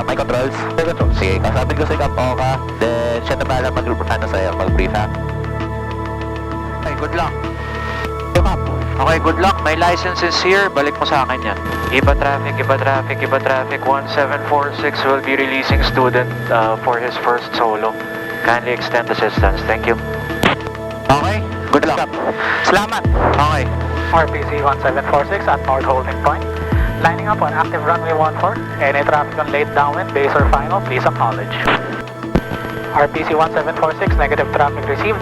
My controls. My controls. Sige, kasapin ko si Capt ka. Then, siya na pala mag-brief ha. Okay, good luck. Okay, good luck. My license is here. Balik mo sa akin yan. Iba traffic, Iba traffic, Iba traffic. 1746 will be releasing student for his first solo. Kindly extend assistance. Thank you. Okay, good luck. Salamat. Okay. RPC 1746 at North Holding Point. Lining up on active runway 14. Any traffic on late downwind, base or final, please acknowledge. RPC 1746, negative traffic received.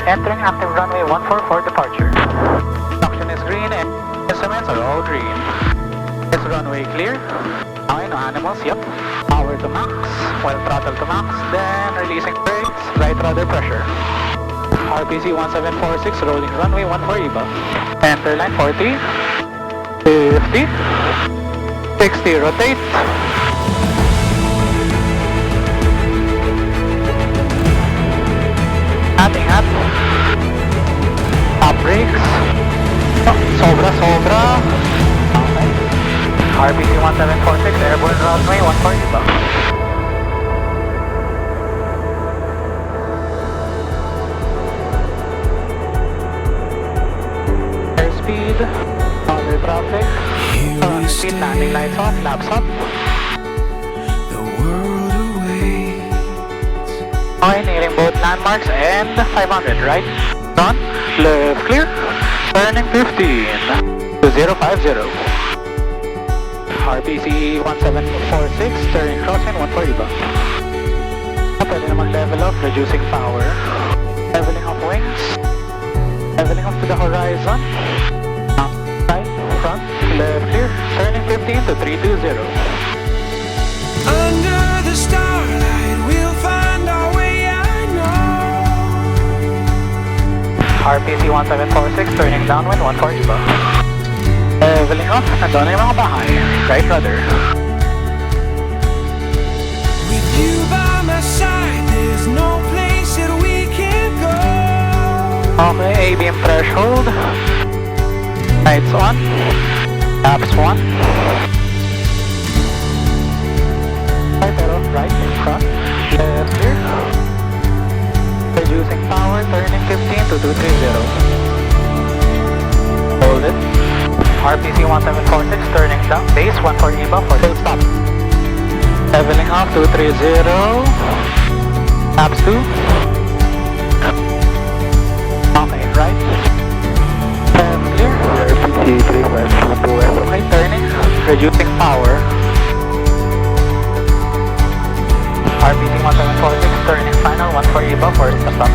Entering active runway 14 for departure. Conduction is green and instruments are all green. Is runway clear? Okay, no animals, yep. Power to max, while throttle to max, then releasing brakes, right rudder pressure. RPC 1746, rolling runway 14 Iba. Enter line 40, 50, 60, rotate. Ating hat. Top brakes. Oh, sobra. Okay. RPC 1746, airborne runway 14 Iba. Airspeed, other traffic, speed, landing lights off, flaps up. The world awaits. Okay, nailing both landmarks and 500, right? Done. Left clear. Turning 15 to 050. RPC 1746, turning crossing 14 Iba. Pwede naman level up, reducing power. Leveling up wings. Leveling up to the horizon. Right, front, left clear. Turning 15 to 320. Under the starlight, we'll find our way, I know. RPC 1746, turning downwind 14 Iba. Leveling up, nandun na yung mga bahay. Right rudder. With you by my side, there's no place that we can't go. Okay, A-beam threshold. Lights on. Taps 1. Right arrow, right, front, left clear. Reducing power, turning 15 to 230. Hold it. RPC 1746, turning down, base 14 Iba for full stop. Leveling up, 230. Taps 2. Okay, right. Left clear. RPC 3522. Okay, turning, reducing power. RPC 1746, turning final, 14 Iba for stop.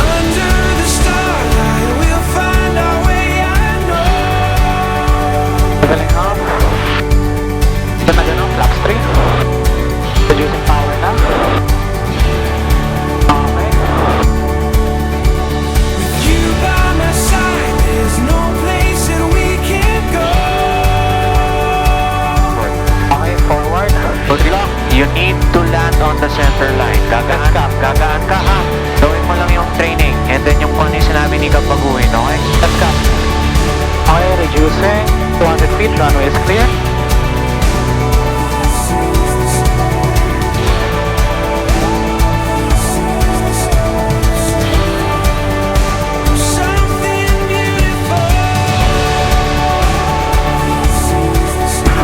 Under the starlight, we'll find our way, I know. Leveling up. Ito na ganun, flaps 3. Reducing power na. Okay. With you by my side, there's no place that we can't go. Okay, forward. Good luck. You need to land on the center line. Gagaan ka ha. Gawin mo lang yung training and then yung kung ano yung sinabi ni Capt baguhin, okay? Let's go. Okay, reducing. 200 feet, runway is clear. Something beautiful.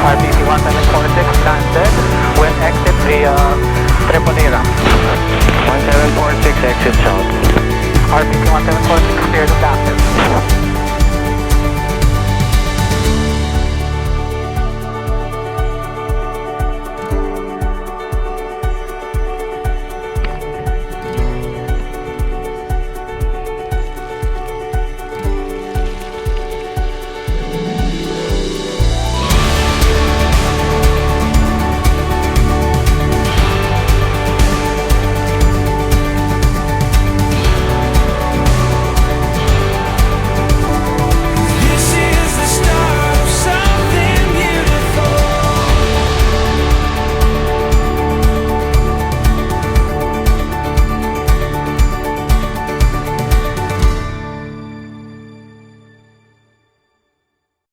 RPC 1746 landed. Will exit via Tripoliera. 1746 exit south. RPC 1746 cleared of active.